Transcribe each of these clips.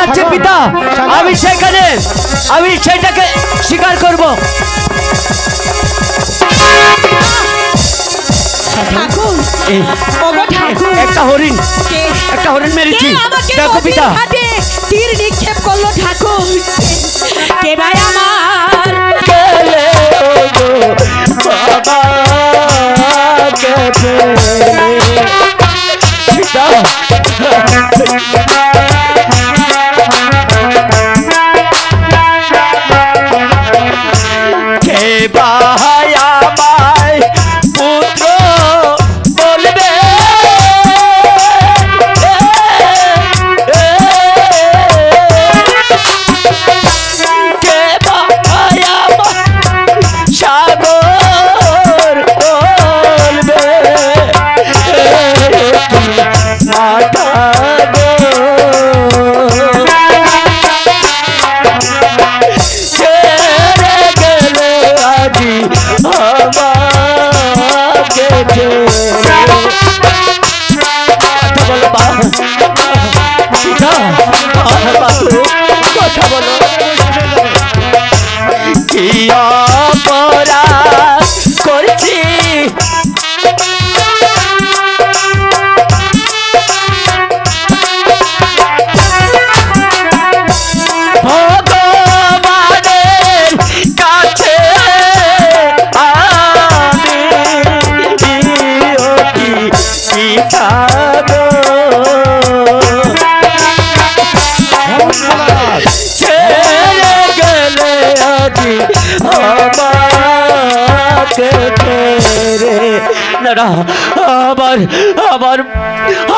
আছে পিতা, আমি সেখানে আমি সেটাকে স্বীকার করব। একটা হরিণ মেরেছি, দেখো পিতা। তীর নিক্ষেপ করলো ঠাকুর। কে ভাই আমার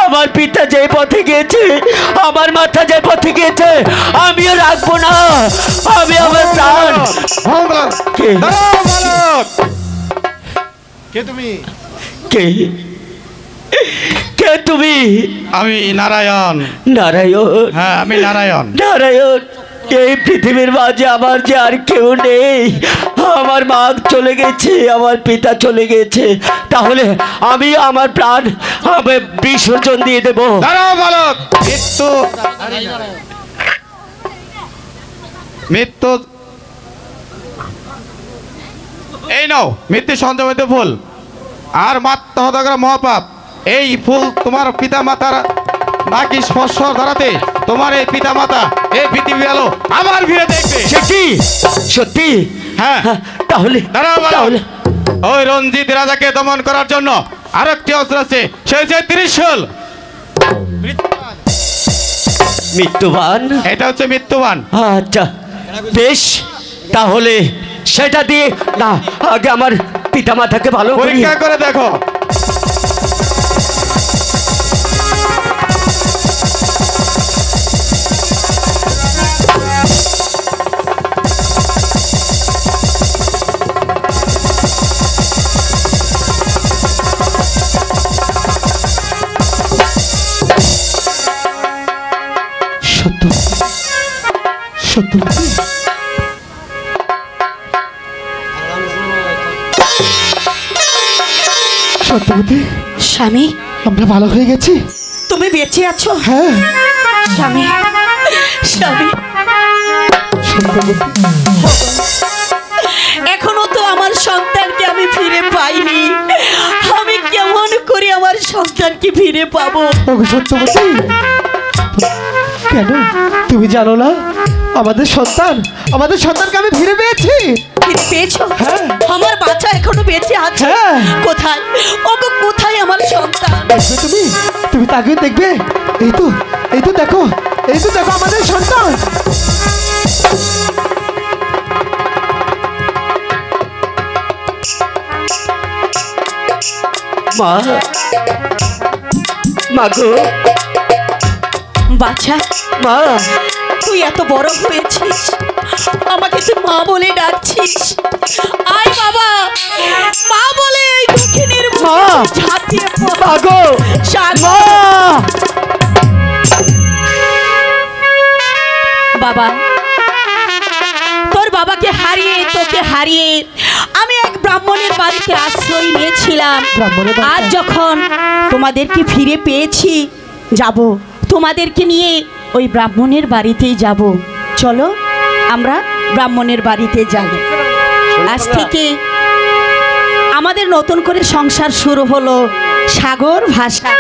আমার পিতা যে পথে গিয়েছে, আমার মাথা যে পথে গিয়েছে, আমিও রাখবো না। আমি আমার প্রাণ। কে তুমি? কে তুমি? আমি নারায়ণ। নারায়ণ? হ্যাঁ, আমি নারায়ণ। নারায়ণ, এই পৃথিবীর মাঝে আমার যে আর কেউ নেই। আমার মা চলে গেছে, আমার পিতা চলে গেছে, তাহলে আমি আমার প্রাণ আমি বিসর্জন দিয়ে দেব। মৃত্যু এই নাও, মৃত্যু সঞ্জমিত ফুল। আর মাত্র হতগ্রা মহাপাপ। এই ফুল তোমার পিতা মাতার নাকি স্পর্শ ধরাতে তোমার এই পিতা মাতা এই পৃথিবী আলো আমার ভিড়ে দেখবে। সত্যি? সত্যি? হ্যাঁ। তাহলে ওই রঞ্জিত রাজাকে দমন করার জন্য আরেকটি অস্ত্র আছে, সেই হচ্ছে ত্রিশূল। মৃত্যুবান? এটা হচ্ছে মৃত্যুবান। আচ্ছা বেশ, তাহলে সেটা দিয়ে না, আগে আমার পিতা মাতাকে ভালো পরীক্ষা করে দেখো। সত্যবতী, স্বামী, আমরা ভালো হয়ে গেছি। তুমি বেঁচে আছো? হ্যাঁ স্বামী। স্বামী, এখনো তো আমার সন্তানকে আমি ফিরে পাইনি। আমি কেমন করে আমার সন্তানকে ফিরে পাবো? সত্যবতী, কেন তুমি জানো না আমাদের সন্তানকে আমি ফিরে পেয়েছি। ফিরে পেয়েছো? হ্যাঁ। আমার বাচ্চা এখনো বেঁচে আছে? হ্যাঁ। কোথায়? ওগো কোথায় আমার সন্তান? দেখবে তুমি তাকে দেখবে। এই তো দেখো আমাদের সন্তান। মা গো, বাচ্চা, মা তুই এত বড় হয়েছিস, আমাকে তুই মা বলে ডাকছিস। আয় বাবা, মা বলে এই দুঃখিনীর মা ঝাঁপিয়ে পড়। মা গো, মা। বাবা, তোর বাবাকে হারিয়ে তোকে হারিয়ে আমি এক ব্রাহ্মণের বাড়িতে আশ্রয় নিয়েছিলাম। আজ যখন তোমাদেরকে ফিরে পেয়েছি, যাব তোমাদেরকে নিয়ে ওই ব্রাহ্মণের বাড়িতেই যাব। চলো আমরা ব্রাহ্মণের বাড়িতে যাই। আজ থেকে আমাদের নতুন করে সংসার শুরু হলো সাগর ভাষা।